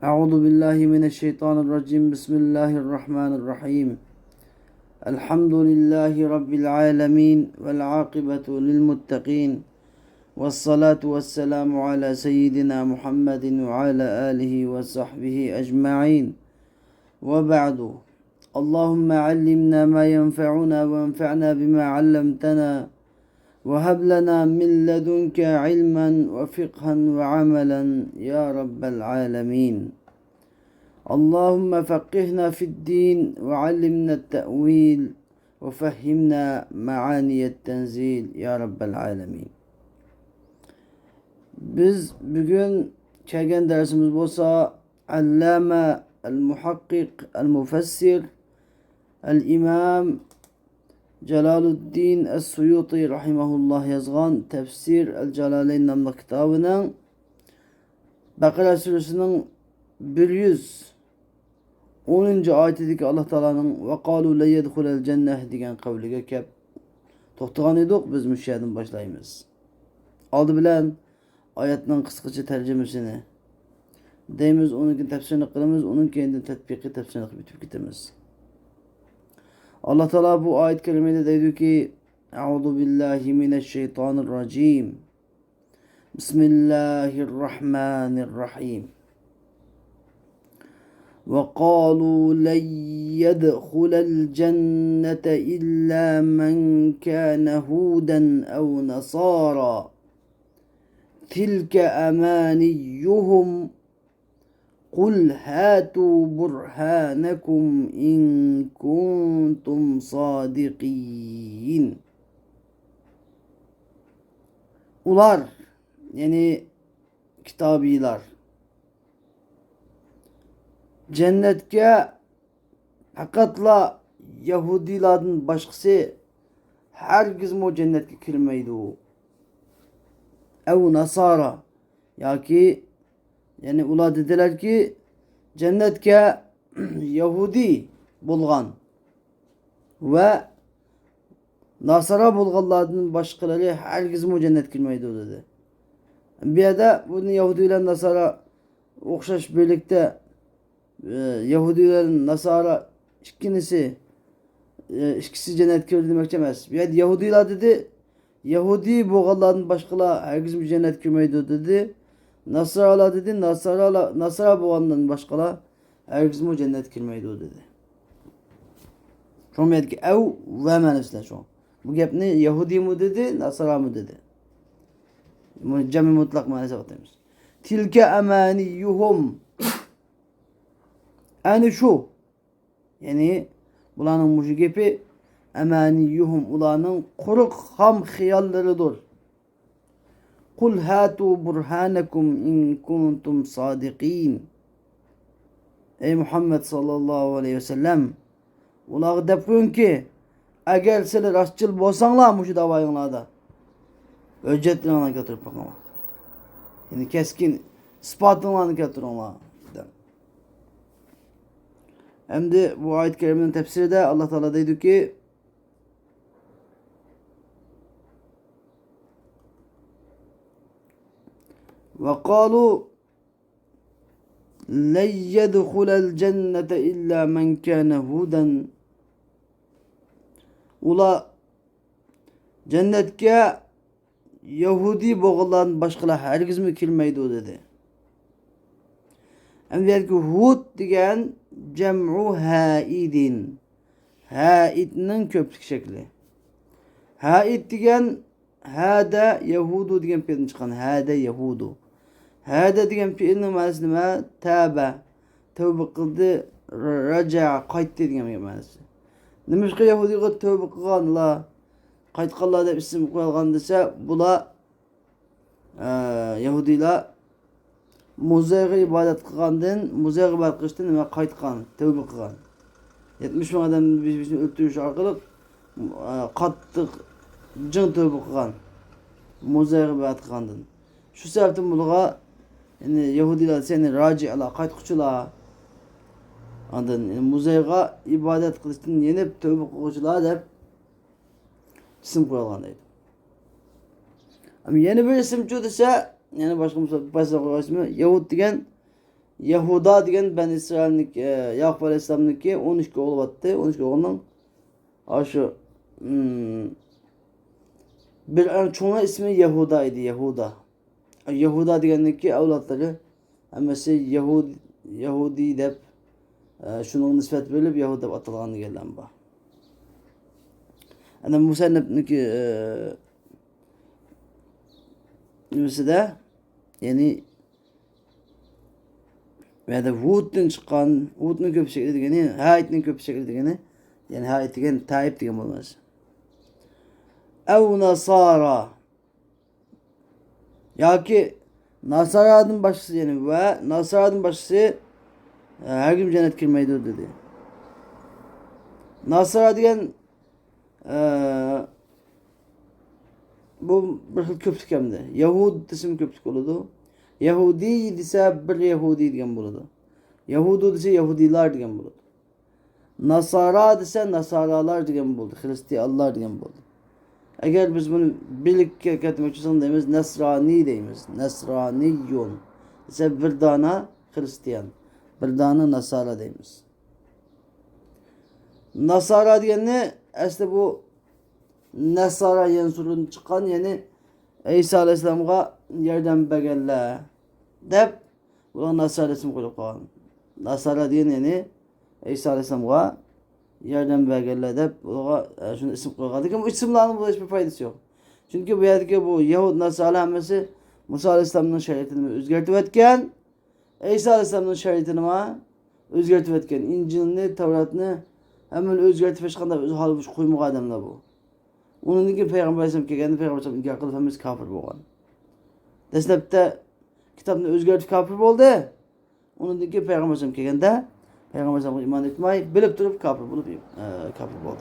أعوذ بالله من الشيطان الرجيم بسم الله الرحمن الرحيم الحمد لله رب العالمين والعاقبة للمتقين والصلاة والسلام على سيدنا محمد وعلى آله وصحبه أجمعين وبعد اللهم علمنا ما ينفعنا وانفعنا بما علمتنا وهب لنا من لدنك علما وفقها وعملا يا رب العالمين اللهم فقهنا في الدين وعلمنا التأويل وفهمنا معاني التنزيل ya Rabbel Alemin. Biz bugün kelgen dersimiz bolsa Allama el-Muhakkik el-Mufassir el-İmam Celaluddin Es-Suyuti rahimahullah yazgan Tefsir el-Celaleyn namlı kitabının Bakara suresinin 110. ayetideki Allah Teala'nın ve kalu le yedhulel cenneh degan kavliga kep to'xtagan edik. Biz müşahidin başlayımız. Aldı bilen ayetinin kıskaça tercümesini deyimiz, onunki tefsirini kılımız, onun kendi tetbiki tefsirini bitip gitimiz. Allah Teala bu ayet kerimede dedi ki Euzu billahi mineşşeytanirracim. Bismillahirrahmanirrahim. وقالوا لن يدخل الجنة إلا من كان هودا أو نصارى تلك أمانيهم قل هاتوا برهانكم إن كنتم صادقين. Ular yani kitabiler cennetke hakatla Yahudilerden başkası herkes o cennetke kirmeydi o. Ev Nasara ya ki yani ular dediler ki cennetke Yahudi bulgan ve Nasara bulganlardan başkaları herkes o cennet kirmeydi o dedi. Bir de bunu Yahudi ile Nasara okşaş birlikte Yahudilerin Nasara ikisi cennet kirdi demek demez. Bir Yahudiler dedi Yahudi boğaların başkalar herkes bir cennet kirmeydi dedi. Nasaralar dedi Nasara boğanların başkalar herkes bir cennet kirmeydi dedi. Şu an ki ev ve menesle şu an. Bu gap ne? Yahudi mu dedi Nasara mı dedi. Cemi mutlak manası bakıyoruz. Tilke emaniyuhum. Yani şu yani bulanın muşu gibi emaniyuhum ulanın kuruk ham hiyalleridir. Kul hatu burhanekum in kuntum sadiqin. Ey Muhammed sallallahu aleyhi ve sellem ulağı depkün ki eğer sizler rastçıl bolsanlar muşu davayınlarda hüccetlerini getirip bakama. Yani keskin ispatlarını getirip ona. Hem de bu ayet-i kerimenin tefsiri de Allah Teala dedi ki ve kalu len yedhulel cennete illa men kâne huden. Ula cennetke Yahudi boğulan başkalar herkes mi kirmeydi o dedi. Hem dedi ki Hud degen cem'u haidin. Haidinin köpük şekli. Haid degen hada Yahudu degen fiilden çıkan. Hada Yahudu. Hada degen fiilin manası nima? Tâbe. Tövbe kıldı. Raca. Qaytdı degen manası. Nimişka Yahudiga tövbe kılganlar. Qaytqanlar deb isim koyulgan dese bula Yahudiler Muzeyga ibadet kılgandın, Muzeyga ibadet kılıştın nima qaytqan, tövbe kılgan. 70 bin adam birbirine öldürüş arkalık qattiq cın tövbe kılgan. Muzeyga ibadet kılgandın. Şu sebepten buluğa yani Yahudiler seni raci ala qaytqıçılar andın. Yani Muzeyga ibadet kılıştın yenip tövbe kılgıçılar deb isim koyulgan deydi. Ama yeni bir isim şu dese yani başka koyulgan ismi Yahud degen Yahuda degan Ben İsrail'nik Yaqub Aleyhisselam'niki 12 oğlu battı. 12 oğlunun aşı bir en çoğuna ismi Yahuda idi. Yahuda. Yahuda degenniki avlatları hemmesi Yahudi dep şunun nispet verilip Yahud dep atılganı gelen bu. Ana Musa'nınki nimesi de yani veya da Hud'dan çıkan, Hud'un köpüşekli degeni, Haid'nin köpüşekli degeni, yani Haid degen Taib degen olmaz. Ev Nasara, ya ki Nasara'nın başçısı yani ve Nasara'nın başçısı her gün cennet girmeydi dedi. Nasara degen bu bir xil köpçük hem de. Yahud isim köpçük oldu. Yahudi dese bir Yahudi degen buludu. Yahudu dese Yahudiler degen buludu. Nasara dese Nasaralar degen buldu. Hristiyanlar degen buldu. Eğer biz bunu birlik ketmek için deyimiz Nesrani deyimiz. Nesraniyun. Dese bir dana Hristiyan. Bir dana Nasara deyimiz. Nasara diyen ne? Aslında bu Nasara yensurun çıkan yani İsa Aleyhisselam'a yerden begelle dep buna Nasara isim koyup koyan. Nasara diyen yani İsa Aleyhisselam'a yerden begelle dep buna şunu isim koyup. Ama bu isimlerin burada hiçbir faydası yok. Çünkü bu yerdeki bu Yahud Nasara hemmesi Musa Aleyhisselam'ın şeriatını özgertip etken, İsa Aleyhisselam'ın şeriatını özgertip etken, İncil'ini, Tevrat'ını hemen özgertip etken de öz halı koymuş adamlar bu. Onun için Peygamber Aleyhisselam kelgende Peygamber Aleyhisselam inkar kılıp hemiz kafir bolgan. Deslepte kitabını özgertip kafir boldu. Onun için Peygamber Aleyhisselam kelgende Peygamber Aleyhisselam'a iman etmeyi bilip durup kafir bulup kafir boldu.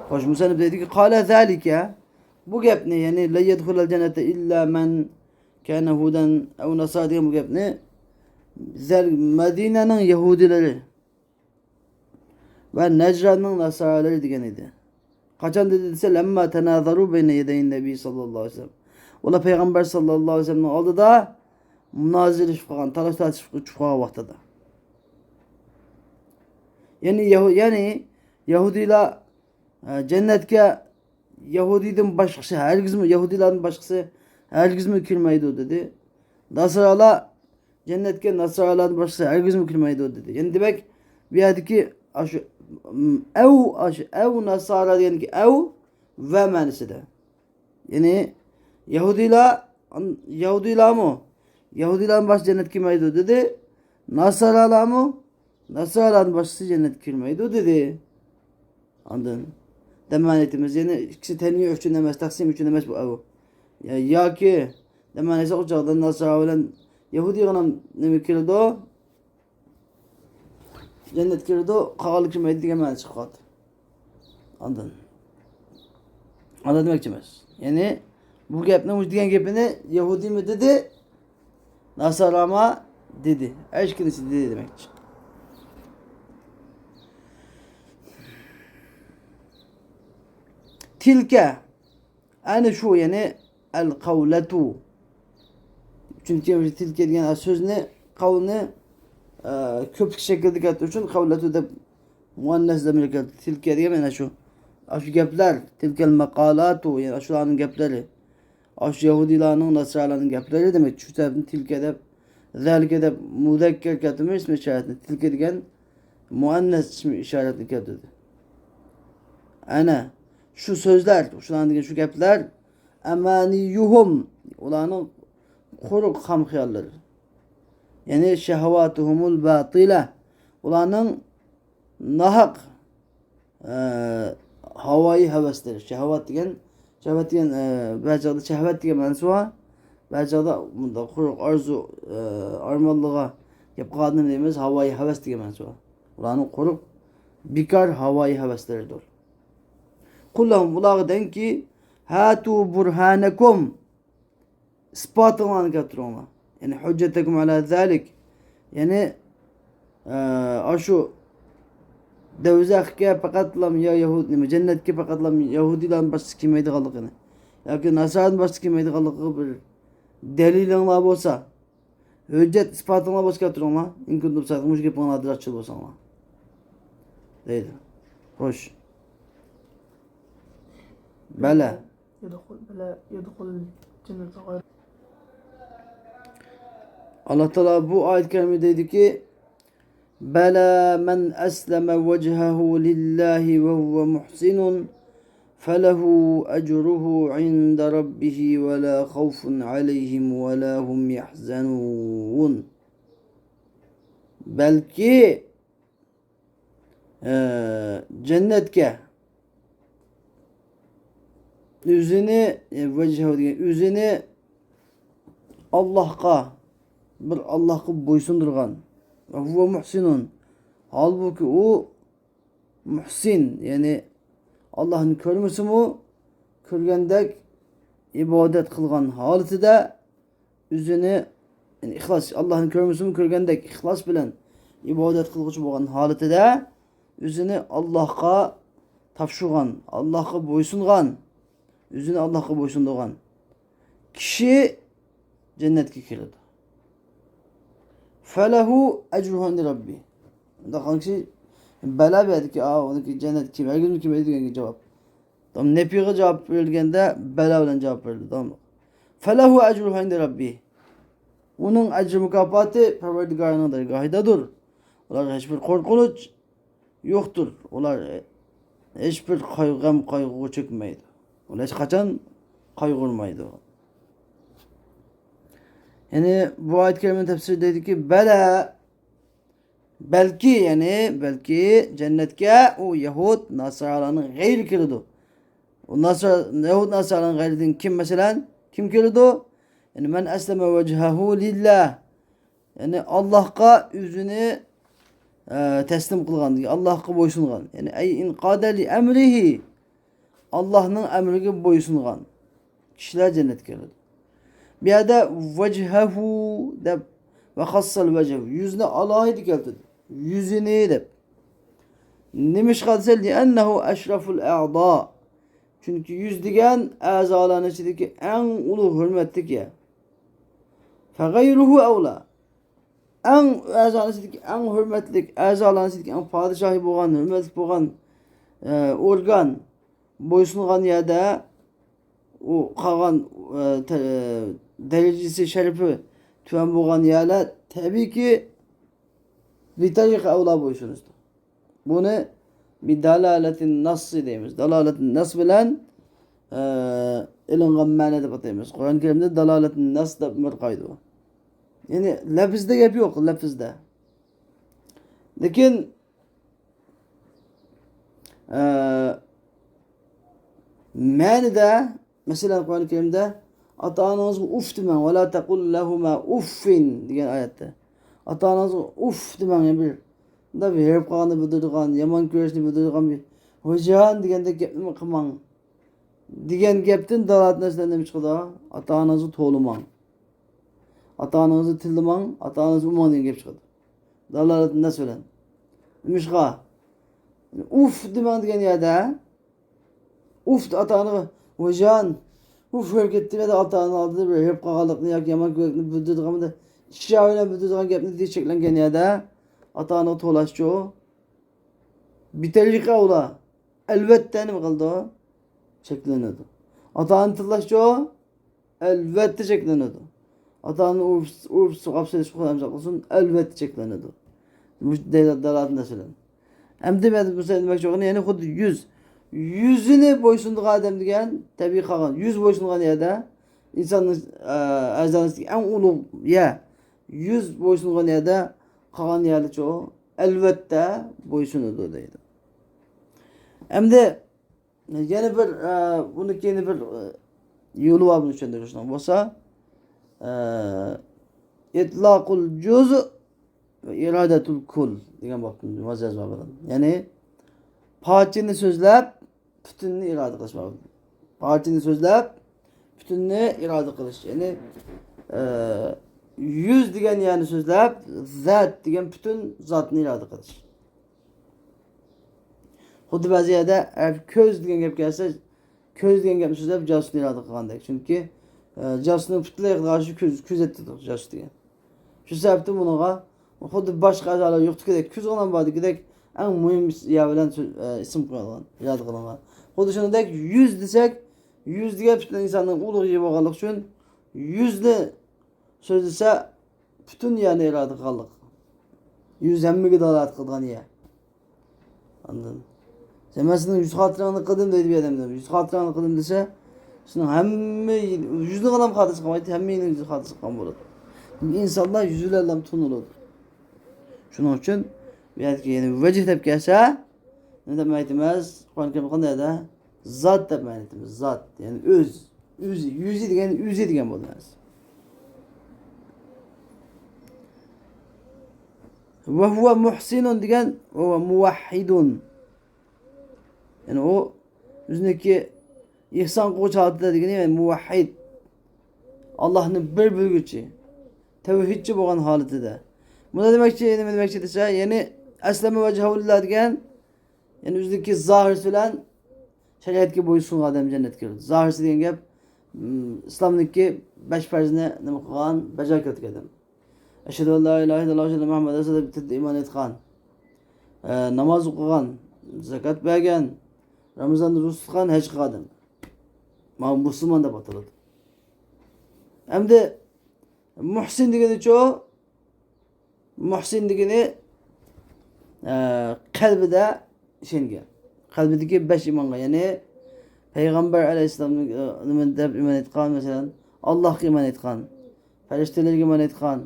Hoş Musa dedi ki kâle zâlike bu gep ne yani la yedhulel cennete illa men kâne huden ev nasara diye bu gep ne? Medine'nin Yahudileri ve Necran'ın Nasaraları diyen idi. Kaçan dediyse lemma tenazaru beyne yedeyin Nebi sallallahu aleyhi ve sellem. Ola Peygamber sallallahu aleyhi ve sellem'in aldı da münazir çıkan, talaş çıkan vaktada. Yani Yahudiler cennetke Yahudiden başkası herkes mi Yahudilerin başkası herkes mi kirmeydi dedi. Nasaralar cennetke Nasaraların başkası herkes mi kirmeydi dedi. Yani demek bir yerdeki ev Nasara yani ki ev ve manisi de. Yani Yahudiler mı? Yahudilerin başı cennet girmeydi dedi. Nasaralar mı? Nasaraların başkası cennet girmeydi dedi. Anladın? Demanetimiz yani ikisi teniye ölçün demez, taksim ölçün demez bu ev. Ya ki demanesi ocaktan Nasara olan Yahudi yanım ne mikirdi o? Cennet girdi o, kağalık cümleydi diye mani çıkardı. Anladın? Anladın demek demez. Yani bu gepne uçdiyen gepini Yahudi mi dedi? Nasarama dedi. Eşkilisi dedi demek için. Tilke yani şu yani el kavletu. Çünkü tilke diyen söz ne? Kavle köpük şekilde getiriyor için kavletu da muannes demek ki tilke diye yani şu gepler tilkel makalatu yani şuların gepleri aş Yahudilerin Nasra'ların gepleri demek şu tarafın tilke de zalike de muzekker getirmiş ismi işaretini tilke diyen muannes ismi işaretini getirdi. Ana şu sözler şuların diyen şu gepler emaniyuhum ulanın kuruk ham hayalleri. Yani şehvatuhumul batile ulanın nahak havai hevesleri. Şehvat diyen bazıda şehvet diyen mensuha bazıda bunda kuruk arzu armallığa yapqadını deyimiz havai heves diyen mensuha. Ulanın kuruk bikar havai hevesleri dol. Kullahum bulağı den ki hatu burhanekum ispatını getiroma. Yani hüccetekum ala zalik. Yani aşu devzakke fakatlam ya Yahudi mi cennetke fakatlam Yahudilerin başka kimeydi kalıkını. Ya ki Nasra'nın başka kimeydi kalıkı bir delilin var olsa Hüccet ispatına başka turunla. İn kuntum sadikin. Muş gepin adiraççıl bolsanlar. Deydi. Hoş. Bela. يدخل الجنة غير. Allah Teala bu ayet-i kerime dedi ki Bela men esleme vecehehu lillahi ve huve muhsinun felehu ecruhu inde rabbihi ve la havfun aleyhim ve la hum yahzanun. Belki cennetke üzünü Allah'a bir Allah'a boysundurgan ve huve muhsinun halbuki o muhsin yani Allah'ın körmüsü mü körgendek ibadet kılgan halıtıda üzünü yani ihlas Allah'ın körmüsü mü körgendek ihlas bilen ibadet kılgıcı bolgan halıtıda üzünü Allah'a tafşugan Allah'a boysungan üzünü Allah'a boysundurgan kişi cennetke kirdi. Felehu ecruhu inde rabbi. Da kanki bela verdi ki onunki cennet kim? Her gün kim ediyor cevap. Tamam nepiye cevap verilgende bela ile cevap verildi. Tamam. Felehu ecruhu inde rabbi. Onun ecri mükafatı Perverdigarının dergahıdadır. Onlar hiçbir korkunç yoktur. Onlar hiçbir kaygı çekmeydi. Onlar hiç kaçan kaygırmaydı. Yani bu ayet-i kerimenin tefsiri dedi ki belki cennetke o Yahud Nasaraların gayri kirdi. O Yahud Nasaraların gayri kim mesela? Kim kirdi? Yani men esleme vecehehu lillah. Yani Allah'a yüzünü teslim kılgan. Allah'a boysungan. Yani ey inkade li emrihi. Allah'ın emrine boysungan. Kişiler cennet kirdi. Bir yerde vecehehu de ve hassal vecehu. Yüzüne Allah'ı dikeldi. Yüzünü de. Nimiş kadse li ennehu eşraful a'da. Çünkü yüz digen azaların içindeki en ulu hürmetlik ya. Fe gayruhu evla. En azaların içindeki en hürmetlik, azaların içindeki en padişahı boğan, hürmetlik boğan organ boysungan yerde o kalan derecesi şerifi tüven boğan yerler tabii ki bir tarihi evla boysunuzdur. Bunu bir dalaletin nasıl deyimiz. Dalaletin nas bilen ilingan mane de batayımız. Kur'an-ı Kerim'de dalaletin nas da bir kaydı o. Yani lafızda gap yok lafızda. Lakin manada mesela Kur'an-ı Kerim'de ata-ananızı uf demen ve la tekul lehuma uffin diyen ayette. Ata-ananızı uf demen yani bir da bir herip kağını bildirgan, yaman köreşini bildirgan bir hocan digende gepni kıman digen geptin dalatın esinden demiş kıda ata-ananızı toğluman ata-ananızı tildiman ata-ananızı uman diyen gep çıkıdı. Dalatın ne söylen? Demiş kıda uf demen digen yerde uf ata-ananı hocan uf hareketine de ata-ananı aldı bir herip kağalıkını yak yaman köreşini bildirgan da şahine bildirgan gepni diye çeklen yerde ata-ana tolaşçı o. Biterlik ola. Elbette ne kaldı o? Çekleniyordu. Ata-ana tılaşçı o. Elbette çekleniyordu. Ata-ana urf kapsayışı kullanacaklasın. Elbette çekleniyordu. Bu dalatında söyledim. Hem demedi bu söylemek çok. Yani kudu yüzünü boysunduğu adem diyen tabi kalan. Yüz boysunduğu yerde insanın azanlısı en ulu ya. Yüz boysunduğu yerde kalan yerli çoğu elbette boysunudur deydi. Hem de yeni bir bunu yeni bir yolu var bunun içinde düşünün. Olsa itlaqul cüz ve iradetul kul diyen bakın vaziyet var buradan. Yani parçını sözlep bütününü irade kılış var. Parçını sözlep bütününü irade kılış. Yani yüz diyen yani sözler zat diyen bütün zatını irade kılış. Xuddi bazı yerde köz diyen gap gelse köz diyen gap sözler jasını irade kılgandek. Çünkü jasını bütünlüğe karşı köz ettidir jas diyen. Şu sebepten bunağa xuddi başka azalar yoktu ki küz olan vardı gidek en mühim ya bilen isim koyalım, yad kılınlar. Xuddi şunu dek 100 desek 100 diye bütün insanın uluğu gibi olmak için 100'lü söz ise bütün yani irade kaldık. 100 hemmi gıdalat kılgan ya. Anladın? Sen mesela 100 hatıranı kıldım dedi bir adam demiş. 100 hatıranı kıldım dese şunun hemmi 100'lü adam hatısı kalmaydı hemmi 100 hatısı kalmadı. İnsanlar yüzülerle tunulur. Şunun için bir yani vecih tep gelse ne demek etmez? Kur'an-ı Kerim ne de zat demek etmez. Zat yani yüzü diyen bu demez. Ve huve muhsinun diyen ve muvahhidun. Yani o yüzündeki ihsan koç hatıda diyen yani muvahhid. Allah'ın bir bölgücü. Tevhidçi boğan haleti de. Bu ne demekçi? Ne demekçi dese yani esleme vecihullah diyen yani yüzündeki zahir sölen şeriat gibi boyusun adam cennet girer. Zahir diyen gep İslam'daki 5 farzine ne kılgan becer kötü adam. Eşhedü en la ilahe illallah ve Muhammed Resulullah bitirdi iman etkan. Namaz okugan, zekat bergen, Ramazan'da ruz tutkan, hac kılgan. Müslüman da batırdı. Hem de muhsin degeni çoğu muhsin degeni kalbide şenge. Kalbideki 5 imanga yani Peygamber aleyhisselam'ın iman etkan mesela Allah'a iman etkan, feriştelerge iman etkan,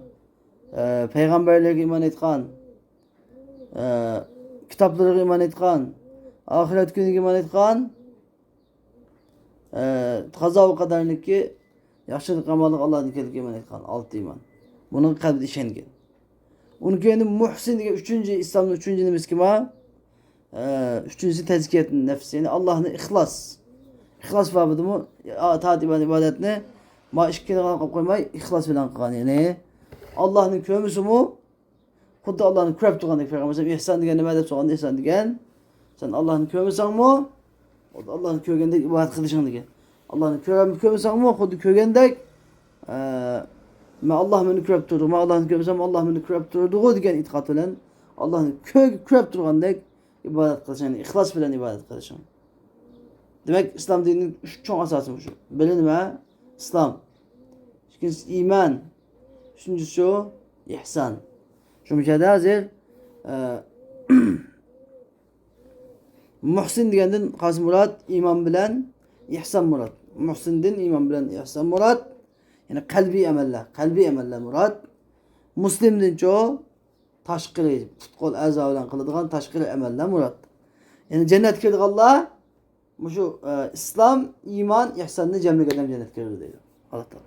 peygamberlerge iman etkan, kitaplarga iman etkan, ahiret günüge iman etkan, qazo va qadarniki yaxshilik amallik Allah'ın kelib iman etkan 6 iman. Bunun kalbide işengen. Onun kendi muhsin degan 3. İslam'ın 3. nimesi kima? 3. tezkiyetinin nefsi. Yani Allah'ın ihlas. İhlas babıdı mı? Taat ibadetini ma işkine kalıp koymay ihlas bilen kılgan. Yani Allah'ın kömüsü mü? Kudda Allah'ın köp tuğandık Peygamber. İhsan diyen ne soğan ihsan diyen. Sen Allah'ın kömüsün mü? Allah'ın kögende ibadet kılışın diyen. Allah'ın kömüsün mü? Kudda kögende ma Allah meni köp turdu. Ma Allah'ın kömüsün Allah meni köp turdu. O diyen itikat bilen Allah'ın köp turgandek ibadet kılışın. Yani ihlas bilen ibadet kılışın. Demek İslam dininin çok asası bu şu. Bilinme İslam. İkincisi iman. Üçüncüsü o ihsan. Şu mükemmel hazır muhsin degenden qasi murat iman bilen ihsan murat. Muhsindin iman bilen ihsan murat. Yani kalbi emeller murat. Muslimdin çoğu taşqiri futqol aza bilen qiladigan taşqiri emeller murat. Yani cennet kirdi Allah şu İslam, iman, ihsanını cemlik eden cennet girer diyor. Allah Teala.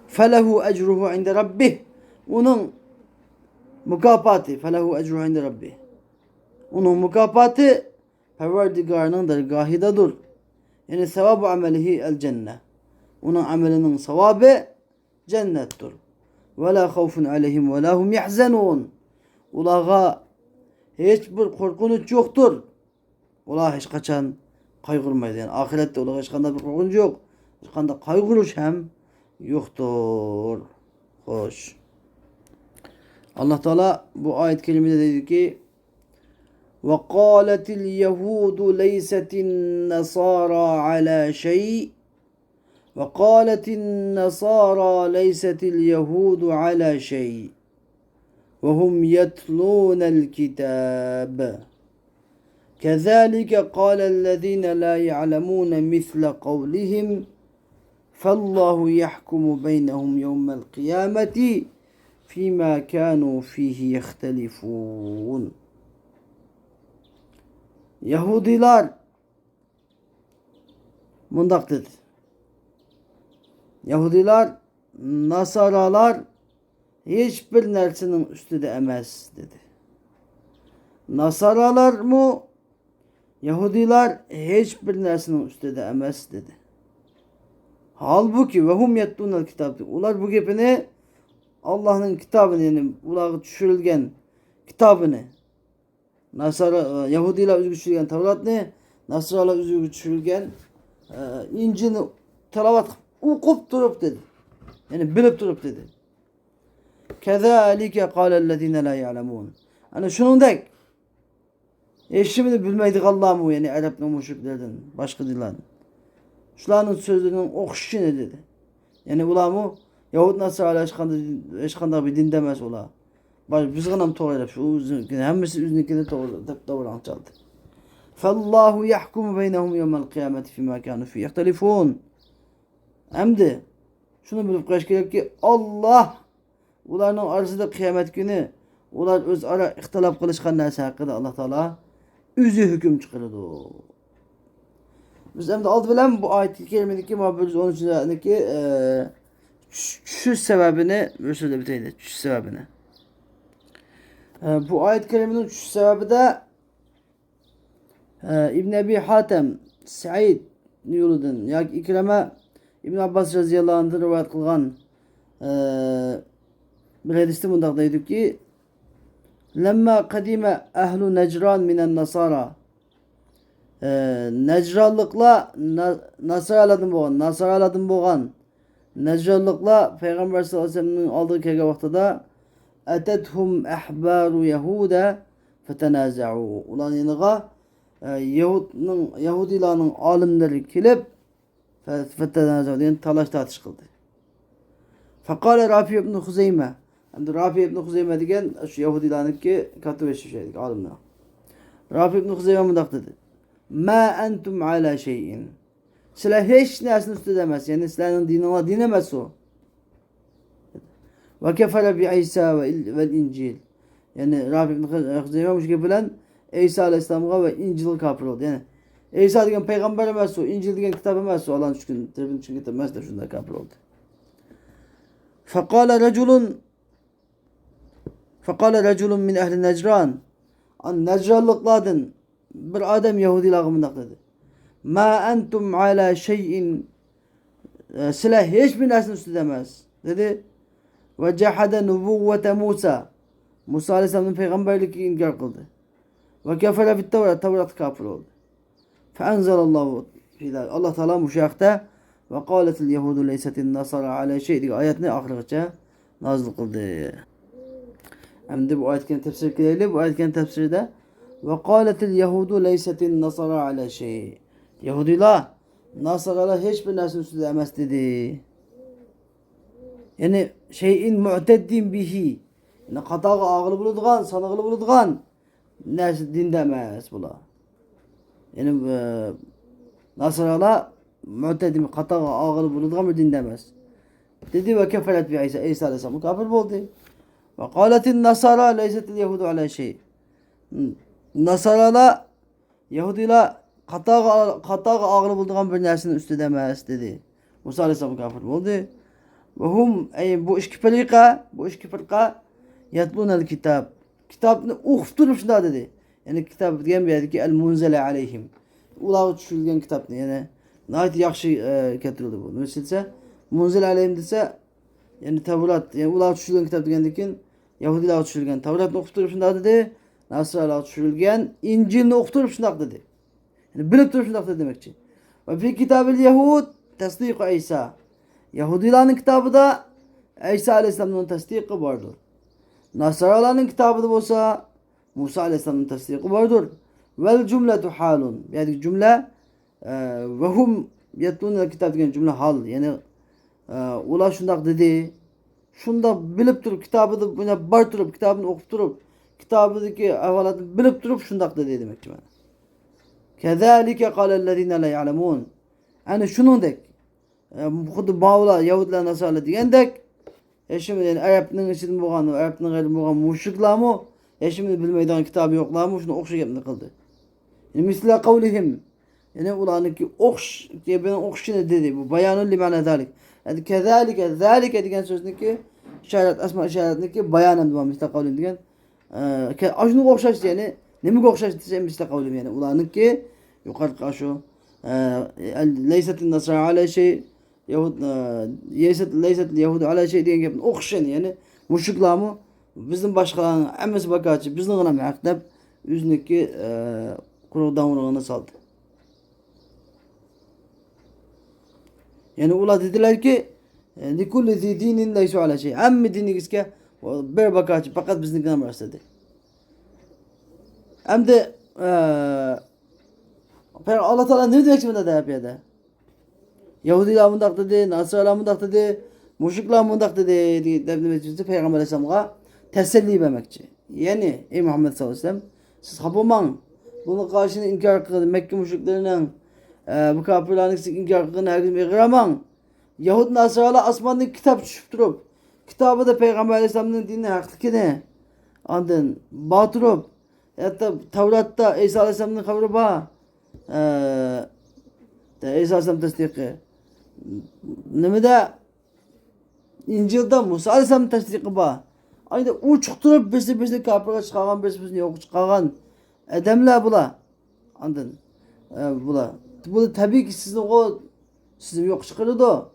Felehu ecruhu inde rabbih. Onun mükafatı. Felehu ecruhu inde rabbih. Onun mükafatı Perverdigarının dergahıdadır. Yani sevabu amelihi el cennet. Onun amelinin sevabı cennettir. Ve la havfun aleyhim ve la hum yahzenun. Ulağa hiçbir korkunç yoktur. Ulağa hiç kaçan kaygırmaydı. Yani ahirette ulağa hiç kanda bir korkunç yok. Hiç kanda kaygırış hem yoktur. Hoş. Allah Teala bu ayet kelimede dedi ki وَقَالَتِ الْيَهُودُ لَيْسَتِ النَّصَارَى عَلَى شَيْءٍ وَقَالَتِ النَّصَارَى لَيْسَتِ الْيَهُودُ عَلَى شَيْءٍ وَهُمْ يَتْلُونَ الْكِتَابَ كَذَلِكَ قَالَ الَّذِينَ لَا يَعْلَمُونَ مِثْلَ قَوْلِهِمْ فَاللّٰهُ يَحْكُمُ بَيْنَهُمْ يَوْمَ الْقِيَامَةِ فِيمَا كَانُوا فِيهِ يَخْتَلِفُونَ. Yahudiler mundak dedi. Yahudiler, Nasaralar hiçbir nersenin üstüde emez dedi. Nasaralar mı? Yahudiler hiçbir nersenin üstüde emez dedi. Halbuki ve hum yetlunel kitaptı. Ular bu gepini Allah'ın kitabını yani ulağı düşürülgen kitabını Yahudiler üzgü düşürülgen Tevrat ne? Nasaralar üzgü düşürülgen İncil'ini telavat okup durup dedi. Yani bilip durup dedi. Kezalike kâlellezîne lâ ya'lemûn. Hani şunundek. Şimdi bilmeydik Allah'ımı yani Arap'ın müşriklerden, başka dillerden. Şuların sözlerinin okşişini dedi. Yani ulamı Yahud Nasrâ'la eşkanda bir din demez ula. Biz gınam toğrayla şu hemmisi üzündekini doğru çaldı. Fallahu yahkumu beynehum yevmel kıyameti fîmâ kânû fî yehtelifûn. Hem de şunu bilip kaç gerek ki Allah ularning arasında kıyamet günü ular öz ara ihtilaf kılışkan narsa hakkında Allah Teala üzü hüküm çıkardı. Biz hem de aldı bilen bu ayet-i kerimedeki muhabbetiz 13. ayetindeki şu sebebini şöyle biteydi. Şu sebebini. Bu ayet-i kerimenin şu sebebi de İbn Ebi Hatem Sa'id yoludan yani İkreme İbn Abbas radıyallahu anh'ın rivayet kılgan bir hadiste bundaqdaydı ki lemma kadime ehlu Necran minen Nasara Necrallıkla Nasaraladın boğan Necrallıkla Peygamber sallallahu aleyhi ve sellem'in aldığı kege vaxtada etethum ehbaru Yahuda fetenaza'u ulan yanıga Yahudilarning alimleri kelib fetenaza'u yani talaş tartış kıldı. Faqala Rafi ibn Huzeyme Rafi ibn Huzeyme degan şu Yahudilarniki katı şeydik alimler. Rafi ibn Huzeyme mundaq dedi. Ma entum ala şeyin. Sizler hiç nersini üstü demez. Yani sizlerin dini Allah dinemez o. Ve kefere bi İsa ve İncil. Yani Rafi ibn Huzeyme müşkil bilen İsa aleyhisselam'a ve İncil'i kafir oldu. Yani İsa degen peygamber emez o. İncil degen kitap emez o. Allah'ın üçün kitap emez de şunda kafir oldu. Fekale reculun min ehli Necran. An Necrallıkladın bir adam Yahudi lağımında dedi. Ma entum ala şeyin silah hiçbir nesinin üstü demez. Dedi. Ve cehade nubuvvete Musa. Musa Aleyhisselam'ın peygamberliği inkar kıldı. Ve kefere fit Tevrat. Tevrat kafir oldu. Feenzelallahu fidâl. Allah Teala müşahte ve kâletil Yahudu leysetin nasara ala şey diye ayetini ahirece nazil kıldı. Hem de bu ayetken tefsir kılıyla bu ayetken tefsirde ve kâletil Yahudu leysetin nasara ala şey. Yahudiler Nasaralar hiçbir nesinin üstünde emez dedi. Yani şeyin mu'teddin bihi. Yani katağı ağılı buludgan, sanıqlı buludgan nersi din demez bula. Yani Nasaralar mu'teddin katağı ağılı buludgan bir din demez. Dedi ve keferet bi İsa. İsa Aleyhisselam kafir oldu. Ve kâletin Nasara leysetil Yahudu ala şey. Nasaralar Yahudiler katağı ağılı bulduğun bir nersinin üstü demez dedi. Musa Aleyhisselam kafir oldu. Ve hum bu iki fırka yatlunel kitap. Kitabını okuturup şunda dedi. Yani kitap diyen bir yerde ki el munzele aleyhim. Ulağı düşürülgen kitap yani nahit yakşı getirildi bu. Mesela munzele aleyhim dese yani Tevrat yani ulağı düşürülgen kitap diyendikin Yahudiler düşürülgen Tevrat'ını okuturup şunda dedi. Nasrallah düşürülgen İncil'ini okuturup şunda dedi. Yani bilip durup şunda demek için. Ve fi kitabil Yahud tasdik İsa. Yahudilerin kitabı da İsa Aleyhisselam'ın tasdiki vardır. Nasaraların kitabı da olsa Musa Aleyhisselam'ın tasdiki vardır. Vel cümletu halun. Yani cümle ve hum yetlûne kitap diyen cümle hal. Yani ula şundak dedi. Şunda bilip durup kitabı da buna bartırıp kitabını okuturup kitabındaki ahvalatını bilip durup şundak dedi demek ki. Kezalike kâlellezîne la ya'lemûn. Yani şunundek xudu bağlar Yahudiler Nasarlar degandek şimdi yani Arapning içinde bo'lgan Arapning g'ayri bo'lgan mushriklarmi şimdi bilmaydigan kitobi yo'qlarmi shuni o'xshash gapni qildi. Yani misla qavlihim yani ularniki o'xsh gapini o'xshini dedi. Bu bayonul li ma'na zalik. Yani zalika degan so'zniki ishorat asma ishoratniki bayonan bu misla qavlim degan shunga o'xshash yani nimaga o'xshash desa misla qavlim yani ularniki yuqorqi shu leysetin nasara ala şey Yahud leyset Yahudu ala şey degan gapni o'qishini yani mushriklarmi bizning boshqalarning hammasi bakachi bizni g'ana maqtab o'ziniki quruqdan urug'ini soldi. Yani ular dediler ki Likulli zi dinin leysu ala şey. Hem dinigizke bir bakacı fakat bizimkinden başladı. Hem de Allah Teala ne diyecek şimdi de yapıyor da? Yahudiler mundak dedi, Nasraniler mundak dedi, müşrikler mundak dedi. Devletimizi Peygamber Aleyhisselam'a teselli vermekçi. Yani ey Muhammed sallallahu aleyhi ve sellem siz hapaman bunu karşını inkar kılın. Mekke müşriklerinin bu kafirlerin inkar kılın. Herkes bir kıraman. Yahudi Nasraniler asmandan kitap düşüp durup kitabı da Peygamber Aleyhisselam'ın dinine hakikine andın batırıp hatta Tevrat'ta İsa Aleyhisselam'ın kabri bağ İsa Aleyhisselam tasdiki nimede İncil'de Musa Aleyhisselam tasdiki bağ aynı uçukturup birisi kafirga çıkargan birisi yok çıkargan edemler bula andın bula bu tabii ki sizin yok çıkardı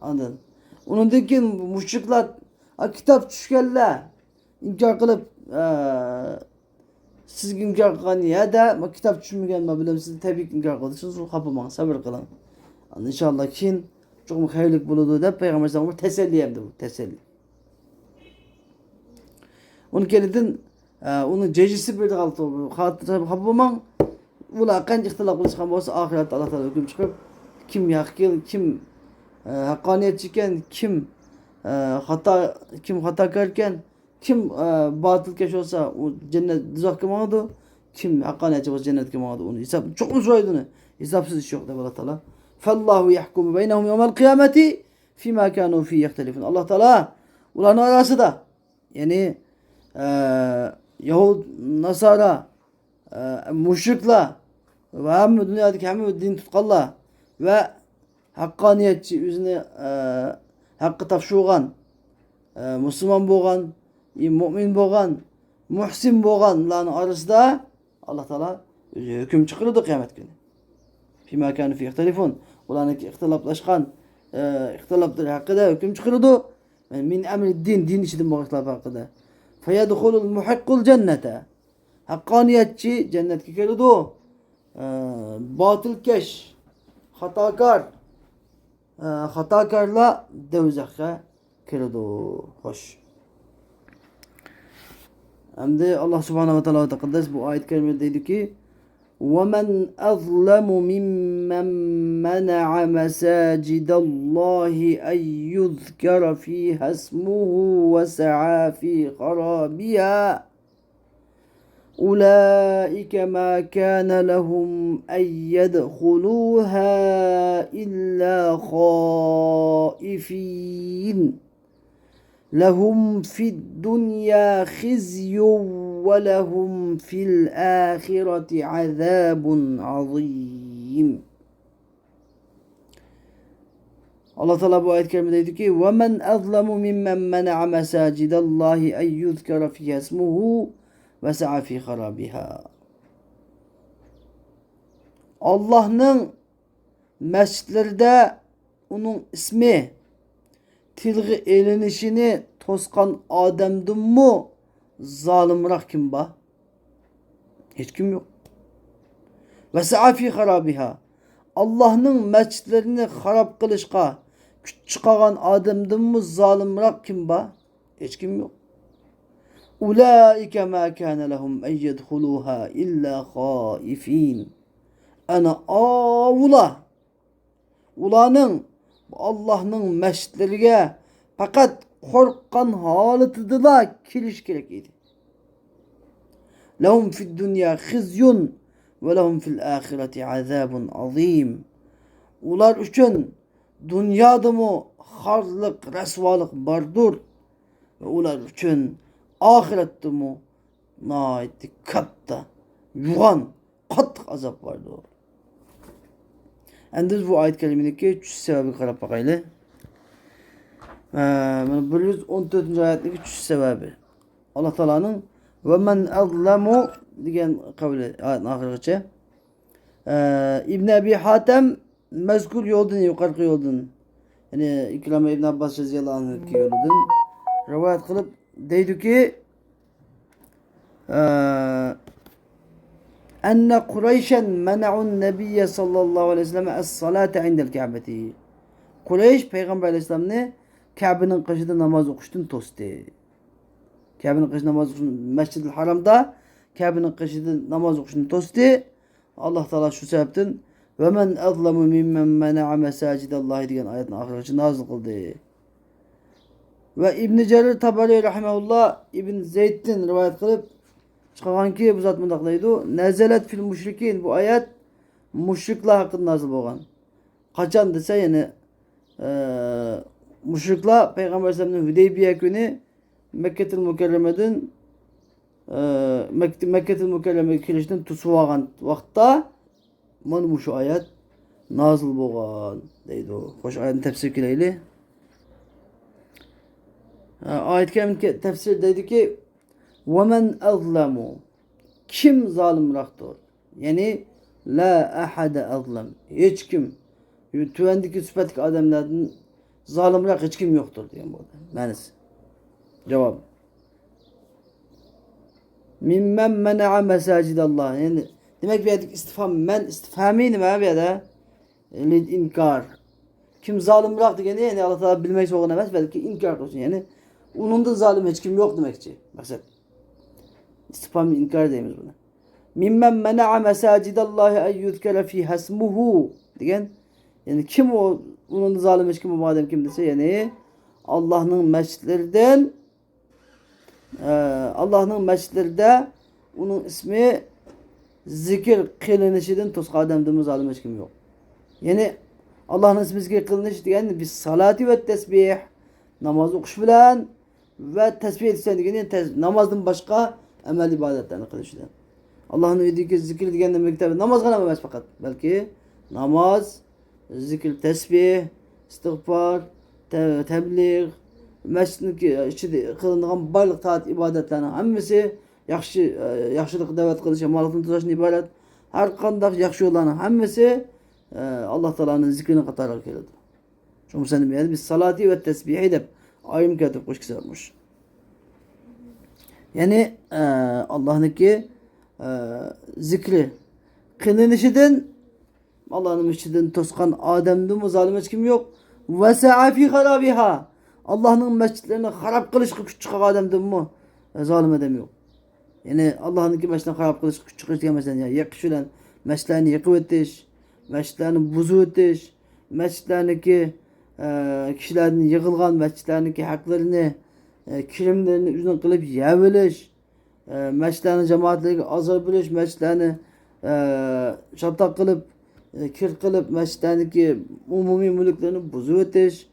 andın ondan keyin müşrikler kitap düşkenler inkar kılıp siz inkar kılgan ya da kitap düşmegen mi bilem siz tabii ki inkar kılıyorsunuz kapamang sabır kılın. İnşallah kin çok hayırlı buludu da Peygamber sallallahu teselli yaptı bu teselli. Onun kendin onun cecisi bir kaldı kapamang ula kan ihtilaf kılışkan bolsa ahiret Allah Teala hüküm çıkıp kim yakil kim hakkaniyetçiken kim hatakarken kim batıl keş olsa o cennet düzak kılmadı kim hakkaniyetçi olsa cennet kılmadı onu hesap çok mu soydu onu hesapsız iş yok da Allah Teala fallahu yahkumu beynehum yevmel kıyameti fima kanu fi yahtelifun Allah Teala ulan arası da yani Yahud Nasara müşrikla ve hem dünyadaki hem din tutkallah ve hakkaniyetçi üzerine hakkı tafşuğan Müslüman boğan mümin boğan muhsin boğanların arasında Allah Teala hüküm çıkardı kıyamet günü. Fima kanu fi ihtelifun ulanın ihtilaflaşkan ihtilafları hakkında hüküm çıkardı. Min emri din içinden bu ihtilaf hakkında. Feyedhulul muhikkul cennete hakkaniyetçi cennetke geldi. Batıl keş hatakarla devzakka kirdi. Hoş. Hem de Allah Subhanahu ve Teala tekaddes bu ayet kerimede dedi ki وَمَنْ أَظْلَمُ مِمَّنْ مَنَعَ مَسَاجِدَ اللّٰهِ اَنْ يُذْكَرَ ف۪يهَا اسْمُهُ وَسَعَى ف۪ي خَرَابِهَا أولئك ما كان لهم أن يدخلوها إلا خائفين لهم في الدنيا خزي ولهم في الآخرة عذاب عظيم. Allah Teala bu ayet-i kerimede dedi ki وَمَنْ أَظْلَمُ مِمَّنْ مَنَعَ مَسَاجِدَ اللّٰهِ اَنْ يُذْكَرَ فِيهَا اسْمُهُ ve sa'a fi harabiha. Allah'ın mescitlerde onun ismi tilgi elinişini toskan adamdın mı zalimrak kim ba? Hiç kim yok. Ve sa'a fi harabiha. Allah'ın mescitlerini harap kılışka çıkaran adamdın mı zalimrak kim ba? Hiç kim yok. Ulaike ma kana lehum en yedhuluha illa haifin. Ana ulanın Allah'ın mescitlerine fakat korkan halatıdılar kiriş gerek idi. Lehum fid dünya khizyun ve lehum fil ahireti azabun azim. Ular üçün dünyada mı harlık, resvalık bardur ve ular üçün ahirette mu naiti katta yugan katlık azap vardı o. Endüz bu ayet kelimedeki 3 sebebi karab bakaylı. 114. ayetteki 3 sebebi. Allah Teala'nın ve men azlemu diyen kavli ayetin ahiretice. İbn Ebi Hatem mezkur yoldun yukarı yoldun. Yani İkrame İbn Abbas Reziyallahu anh'ki yoldun. Rivayet kılıp deydi ki enne Kureyşen mena'un nebiyye sallallahu aleyhi ve sellem es-salate indel Ka'beti. Kureysh Peygamber Aleyhisselam'ni Kabe'nin kışında namaz okuştun tostu. Kabe'nin kışında namaz okuştun. Mescid-i Haram'da Kabe'nin kışında namaz okuştun tostu. Allah Teala şu sebepten ve men azlamu mimmen mena'a mesacidallahi degan ayetin ahireti nazil kıldı. Ve İbn Cerir Tabari rahimehullah İbn Zeyd'den rivayet kılıp çıkan ki bu zat mundaqlaydı. Nezelet fil müşrikin, bu ayet müşrikler hakkında nazil bolgan. Kaçan dese yani müşrikler Peygamber Aleyhisselam'ın Hüdeybiye günü Mekke'til Mükerreme'den Mekke'til Mükerreme kirişten tutup algan vaqtda mana şu ayet nazil bolgan deydi o. Hoş ayetin tefsir kileyli. Ayet-i Kerime'nin tefsir dedi ki وَمَنْ أَظْلَمُ kim zalimraktır? Yani la ahade azlam. Hiç kim tüvendeki süpetik adamlardan zalimrak hiç kim yoktur diyen burada. Manisi. Cevap. Mimmen mena'a mesacidallah. Yani demek bir istifham men istifhami ne abi ya inkar. Kim zalim bıraktı yani Allah Teala bilmek zorunda demez belki inkar olsun yani. Onun da zalim hiç kim yok demekçi. Maksat. İstifham inkar deyimiz buna. Mimmen mena'a mesacidallahi en yuzkere fiha ismuhu diyen yani kim o onun zalim hiç kim o madem kim dese yani Allah'ın mescitlerinden Allah'ın mescitlerde onun ismi zikir kılınışıdan toska adamdığımız zalim hiç kim yok. Yani Allah'ın ismi zikir kılınış diyen biz salati ve tesbih namaz okuş bilen ve tesbih etsen diyen namazdan başka emel ibadetlerini kılışıdan. Allah'ın ödüğü zikir diyen demek tabi namaz kılamamaz fakat belki namaz, zikir, tesbih, istiğfar, tebliğ, mescidin içinde kılınan barlık taat ibadetlerinin hammasi yaxşılık davet kılışı, malını tutuşun ibadet. Her kandak yaxşı olanın hammasi Allah Teala'nın zikrini katarak geldi. Çünkü senin yani biz salati ve tesbih edip ayrım katip kuş kısarmış. Yani Allah'ınki zikri kılınışıdan Allah'ın mescidini toskan Adem'de mi zalim hiç kim yok. Ve sa'a fi harabiha. Allah'ın mescitlerini harap kılış küçük Adem'de mi zalim edem yok. Yani Allah'ın mescidini harap kılış küçük diyemezsen ya yakışılan mescitlerini yıkıp etiş, mescitlerini buzu etiş, mescitlerindeki kişilerin yıkılgan mescitlerindeki haklarını kirimlerini üzerine kılıp yeveliş, mescitlerini cemaatleri azar biliş, mescitlerini şaptak kılıp kir kılıp mescitlerindeki umumi mülklerini buzu etiş,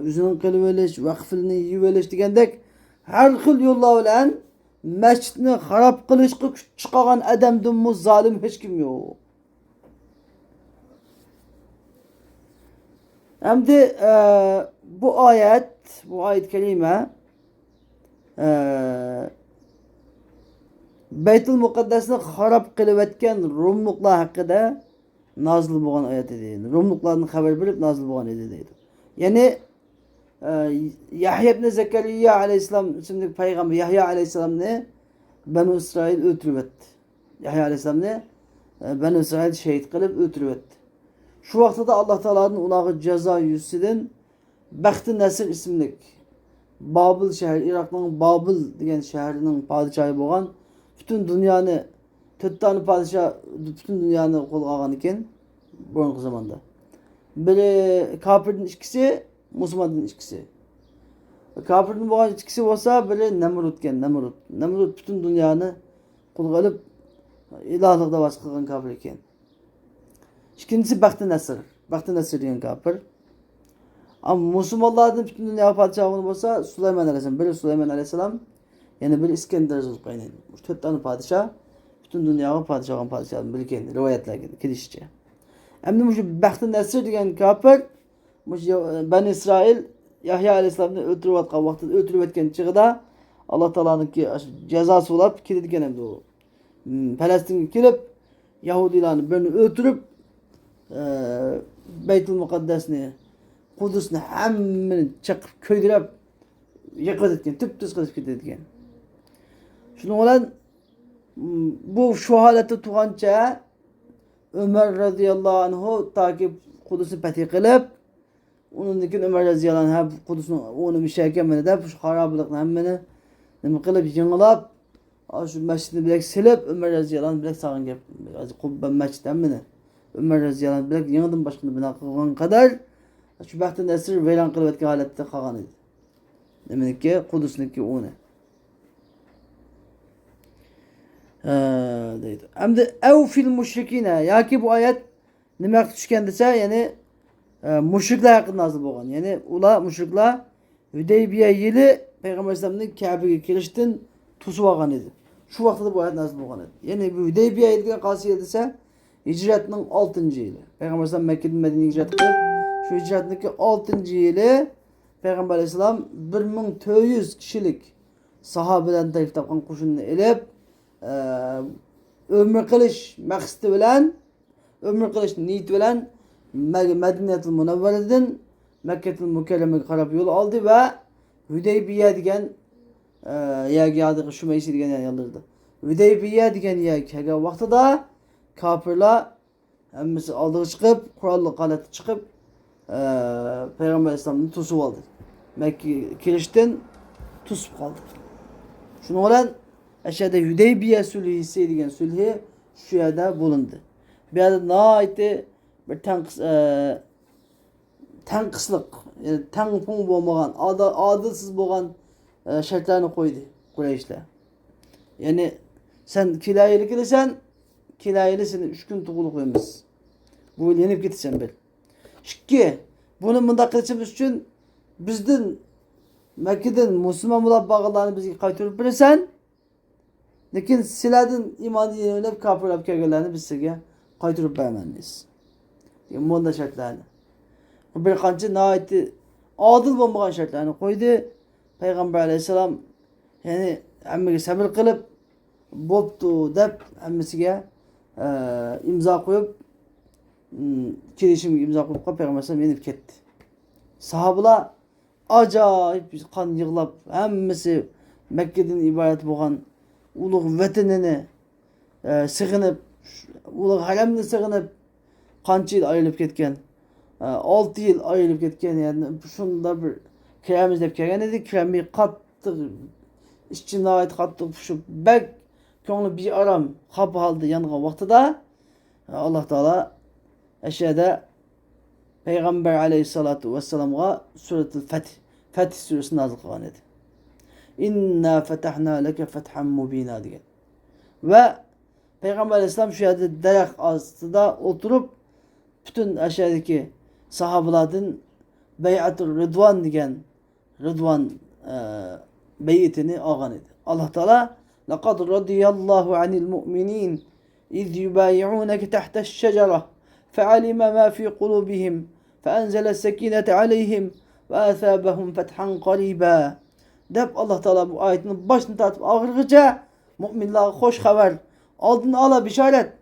üzerine kılıveliş, vakfını yiyiveliş degandek her xil yollar bilen mescidini harap kılışqa çıkagan adamdan mu zalim hiç kim yok. Hem de bu ayet kelime Beytül Mukaddes'ni harap kılıp etken Rumluklar hakkında nazil boğan ayet edeydi. Rumluklardan haber bilip nazil boğan edeydi. Yani Yahya ibn Zekeriya aleyhisselam şimdi peygamber Yahya aleyhisselam ne? Benu İsrail öldürüp etti. Yahya aleyhisselam ne? Benu İsrail şehit kılıp öldürüp etti. Şu vaxtda da Allah Teala'nın ulağı ceza yüzüden Bəxti Nəsir isimlik Babil şehir, Irak'ın Babil degen şehrinin padişahı boğan bütün dünyanı dört tane padişah bütün dünyanı kol algan iken bu zamanda. Biri kafir'in ikisi, Müslüman'ın ikisi. Kafir'in boğan ikisi olsa biri Nemrut iken Nemrut bütün dünyanı kol alıp ilahlıkta baş kılgan kafir iken. İkincisi Bəxti Nəsir. Bəxti Nəsir diyen kafir. Ama Müslümanların bütün dünya padişahı olsa Süleyman Aleyhisselam. Biri Süleyman Aleyhisselam. Yani biri İskender Zülkayneyn. Bu dört tane padişah. Bütün dünyanın padişahının biri kendi. Rivayetler geldi. Kilişçe. Hem de şu Bəxti Nəsir diyen kafir. Ben İsrail Yahya Aleyhisselam'ı öldürüp atkan vaxtında öldürüp etken çıkıda Allah Teala'nın ki cezası olap kilitken hem de o. Palestin'e kilip Yahudilerini birini öldürüp Beytül Mukaddes'ni Kudüs'ni hemmini çakıp köydürüp yıkıp etken, tüptüz kılıp etken. Şunu olan bu şu halette tuğanca Ömer radıyallahu anhu takip Kudüs'ü fethi kılıp Onun için Ömer Raziyallahu anh hep Kudüs'ün onu bir şey ekemedi de şu harabılıkla hemmeni nima qilib yığılap şu mescidini bilek silip Ömer Raziyallahu anh bilek sağın gep kubbe mescid hemmeni Ömer Raziyallahu anh bilek yığıdan başkını bina kılgan kadar şu baxtın esir veyran qilib etken halatda qalgan edi. Demek ki Kudüs'niki onu. Deydi. Hem de ev fil müşrikine ya ki bu ayet nima tushgan desa yani müşrikler hakkında nazil bo'lgan. Yani ula müşrikler Hüdeybiye yili Peygamber Aleyhisselam'ın Kabe'ye kiriştin tusu olgan edi. Şu vaqtda bu ayet nazil bo'lgan edi. Yani bu Hüdeybiye yili degan qasiya desa hicretinin 6. yili. Peygamber Aleyhisselam Mekke'den Medine'ye hicret qilib, şu hicretindeki 6. yili Peygamber Aleyhisselam 1400 kişilik sahabeden tarif tapgan qo'shinni elib ömür qilish maqsadi bilan ömür qilish niyati bilan Medine'tul Munavvare'den Mekke'tul Mukerreme'ye qarab yo'l oldi ve Hüdeybiye degan yerga adı Şümeysi degan yer yoldirdi. Hüdeybiye degan yerga kelgan vaqtida kafirlar hammasi oldiga chiqib, qurolli qalatga chiqib Peygamber Aleyhisselam'ni to'sib oldi. Mekke'ye kirishdan to'sib qoldi. Shuning bilan aşağıda Hüdeybiye sulhi degan sulhi shu yerda bo'lindi. Bu yerda nihoyatda bir tanqisliq, yani tangpung bo'lmagan, adilsiz bo'lgan shartlarni qo'ydi Qurayshlar. Yani sen kilayeli kelsen, kilayeli seni 3 gün tug'ulu qo'yamiz. Bu yil yenib ketasan bil. Ikki, buni bundaq qilishimiz uchun bizdan Mekke'den musulmon bo'lib bag'larni bizga qaytarib berasan. Lekin sizlardan iymonni yenilib kofirlar kelganlarni biz sizga qaytarib bermaymiz. Yani bunda shartlarni. Bir qancha nihoyatda adil bo'lmagan shartlarni qo'ydi. Peygamber Aleyhisselam yani hammaga sabr qilib bo'pti deb hammasiga imzo qo'yib kelishimga imzo qo'yib Peygamber Aleyhisselam yenib ketdi. Sahabalar acayip kan yığılab hammasi Mekke'den ibaret bo'lgan ulug' vatanini sig'inib, ulug' haramni sig'inib qancha yil ayrilib ketgan. 6 yil ayrilib ketgan, yani shunda bir kiramiz deb kelgan edi. Kiramiy qattiq ishchini ait qattiq pushib bak ko'ngli bir aram xafa holda yongan vaqtida Alloh taolo aşağıda Peygamber Aleyhissalatu vesselam'a Suratul Feth suresi nazil qilgan edi. İnna fetahna leke fethan mubina degan. Ve Peygamber Aleyhisselam şu yerde daraxt ostida oturup bütün aşağıdaki sahabalardan Bey'atul Rıdvan degan Rıdvan bey'itini olgan edi. Allah Teala laqad radiyallahu anil mu'minin iz yubayi'unake tahta's şecere fe'alima ma fi kulubihim fe'enzele sekinete aleyhim ve asabahum fethan qariba. Dep Allah Teala bu ayetinin başını tartıp ağırgıca müminlere hoş haber aldığını ala bişaret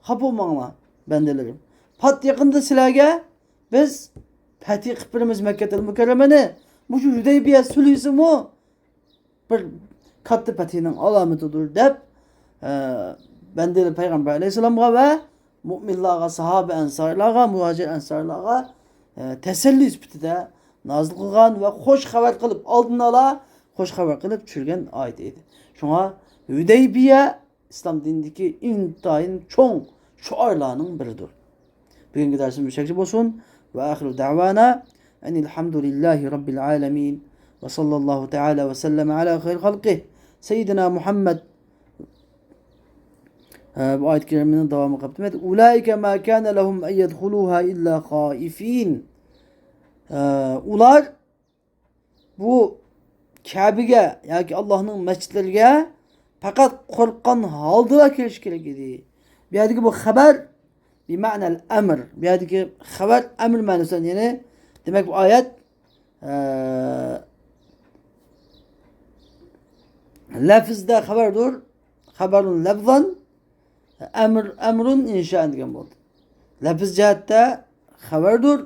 hap olmağına bendelerim. Pat yakında silahge biz Fatih Kıbrımız Mekke'tel Mükerreme'ni bu Hüdeybiye sulhüsü mu bir katlı Fatih'in alametidir dep bendeli Peygamber Aleyhisselam'a ve müminlere, sahabe ensarlara, muhacir ensarlara teselli ispiti de nazil kılgan ve hoş haber kılıp aldığını ala hoş haber kılıp çürgen ayet edi. Şuna Hüdeybiye İslam dinindeki intayın çoğun şuarlarının biridir. Bugünkü dersimiz bu şekilde olsun. Ve ahiru davana enilhamdülillahi rabbil alemin ve sallallahu teala ve sellem ala hayr halqih Seyyidina Muhammed bu ayet-i kerimenin devamı kaptım. Ulaike ma kana lehum en yedhuluha illa khaifin. Ular bu Kabe'ge yani Allah'ın mescitlerine fakat korkan halda kiriş gerek idi. Bir yerdeki bu haber bir manel emir. Bir yerdeki haber emir manasında yani demek bu ayet lafızda haberdir. Haberun lafzan emrun inşaan degan bo'ldi. Lafız cihatta haberdir.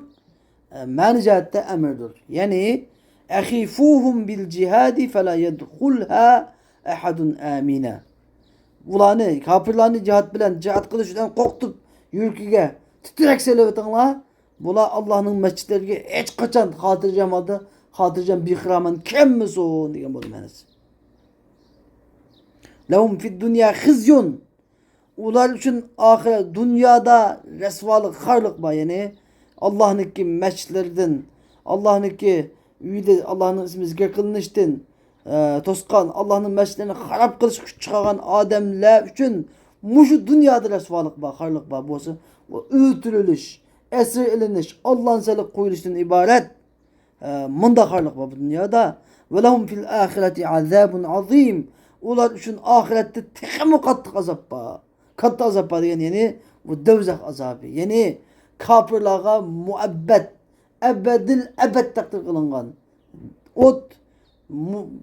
Mani cihatta emirdir. Yani ahifuhum bil cihadi fela yedhulha ahadun amina. Ularni kafirlarni cihat bilan cihat qilishdan qo'rqitib yurkiga titrek selib o'tinglar. Bula Allah'ın mescitlerine hiç kaçan hatırcam bihraman kemmisun degan bo'ldi manasi. Lahum fid dunya khizyun. Ular için ahiret dünyada resvalık, harlık var yani. Allah'ınki mescitlerden, Allah'ınki üyde Allah'ın ismi zikir kılınıştın. Toskan Allah'ın mescitlerini harap kılış çıkaran ademler için muşu dünyada resvalık var, harlık var. Bu öğütülüş, esir eliniş, Allah'ın selik koyuluştan ibaret. Mında harlık var bu dünyada. Ve lehum fil ahireti azabun azim. Ular için ahirette tekamu kattık azap var. Katı azap var yani bu devzak azabı. Yani kafirlara muabbet, ebed takdir kılıngan. Ot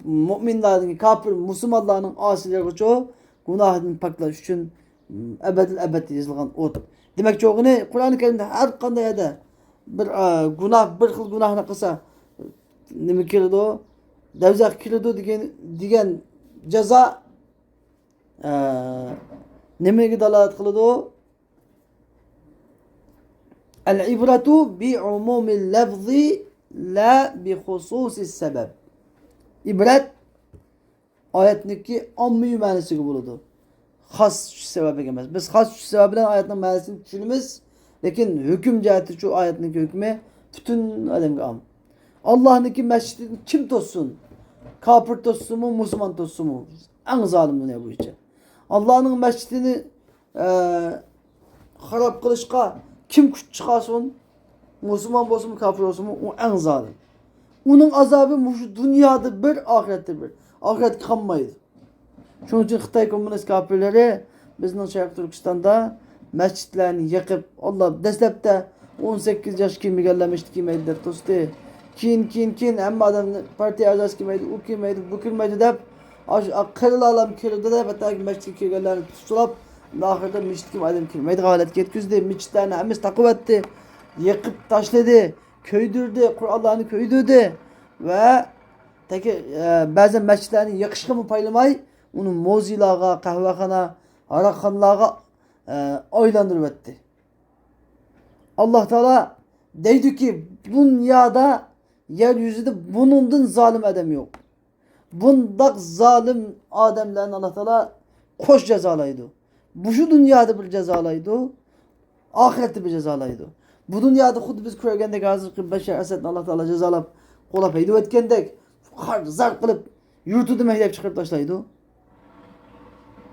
müminlerin, kafir, Müslümanların asileri çoğu günahın paklaş için ebed yazılgan ot. Demek ki o ne? Kur'an-ı Kerim'de her kandaya da bir günah, bir xil günahına kısa ne kirdi o? Devzak kirdi digen ceza nemege dalalet kıldı o? El-ibretu bi umumil lafzi la bi hususis sebep. İbret ayetindeki ammi manasını buludu. Has sebebe gelmez. Biz has sebebiyle ayetin manasını düşünürüz. Lakin hüküm ciheti şu ayetindeki hükmü bütün alemge am. Allah'ınki mescidini kim tossun? Kafir tossun mu, Müslüman tossun mu? En zalim ne bu işe? Allah'ın mescidini harap kılışka kim çıkarsın? Müslüman olsun mu, kafir olsun mu? O en zalim. Onun azabı şu dünyada bir, ahirette bir. Ahiret kanmaydı. Şunun için Xitay komünist kafirleri bizning Şarkı Türkistan'da mescitlerini yakıp Allah deslepte 18 yaş kelmemişti kimeydi deb to'sdi. Keyin hamma adam partiya a'zosi kelmaydi, u kelmaydi, bu kelmaydi deb qirlalam kirdi deb hatto mesjidga kelganlarni tutulab oxirida mesjidga odam kelmaydi holatga yetkazdi. Mesjidlarni hammasi taqib etdi, yıkıp taşladı, köydürdü, Kur'anlarını köydürdü ve bazen mescitlerini yakışıklı mı paylamay onun mozilağa, kahvexana, arakhanlarga oylandırıp etti. Allah Teala deydi ki dünyada yeryüzünde bunundan zalim adam yok. Bundak zalim ademlerin Allah Teala koş cezalaydı. Bu şu dünyada bir cezalaydı. Ahirette bir cezalaydı. Bu dünyada xuddi biz ko'rgandek hozirgi Bashar Asadni Allah Teala cezalab qo'lab haydab o'tgandek zar qilib yurtida haydab chiqarib tashlaydi.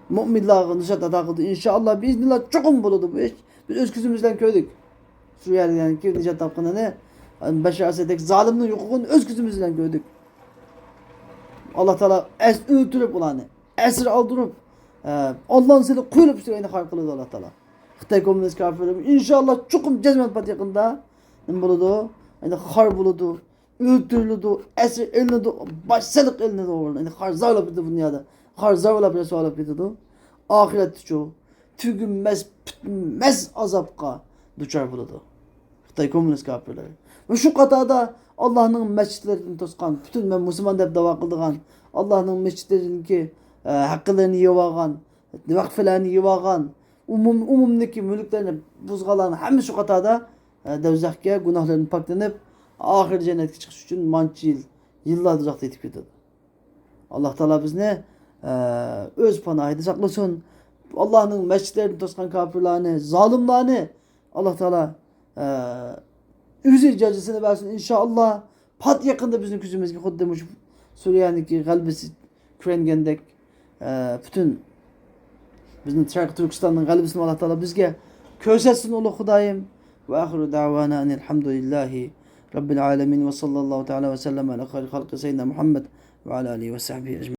Mu'minlarga nusrat ato qildi. Inshaalloh biiznillah cho'qim bo'ladi bu ish. Biz o'z ko'zimiz bilan ko'rdik. Shu yerdan kim nijot topganini Bashar Asaddek zolimning yo'qligini o'z ko'zimiz bilan ko'rdik. Allah Teala o'tirib ularni asir oldirib Allah'ın seni qo'yib turgani xar qiladi Allah Teala. Xitay komünist kafirler inşallah çokum cezmet pat yakında ne buludu? Yani xar buludu, öldürüldü, esir elinedi, başsalık elinedi oğlan. Yani xar zavlap gitti bu dünyada. Xar zavlap resulap gitti. Ahiret şu tügünmez azapka düşer buludu. Xitay komünist kafirler. Ve şu katada Allah'ın mescitlerini toskan, bütün ben Müslüman deyip dava kıldığan, Allah'ın mescitlerinin ki hakkılarını yıvağan, vakfelerini yıvağan, umumdaki mülklerini buzgalan hem şu katada devzakya günahlarını paklanıp ahir cennetke çıkış için mançı yıllar uzakta yetip gidiyor. Allah Teala bizni öz panahıydı saklasın. Allah'ın mescitlerini toskan kafirlerini, zalimlerini Allah Teala üzül cezasını versin inşallah. Pat yakında bizim küzümüzge xuddi Suriye'deki galbisi kürengendek bütün bizim Şarkı Türkistan'ın galibisini Allah Teala bizge kösetsin ulu Xudayim. Ve ahiru da'vana enelhamdülillahi Rabbil alemin ve sallallahu teala ve sellem ala hayri halkı seyyidina Muhammed ve ala alihi ve sahbihi ecmaîn.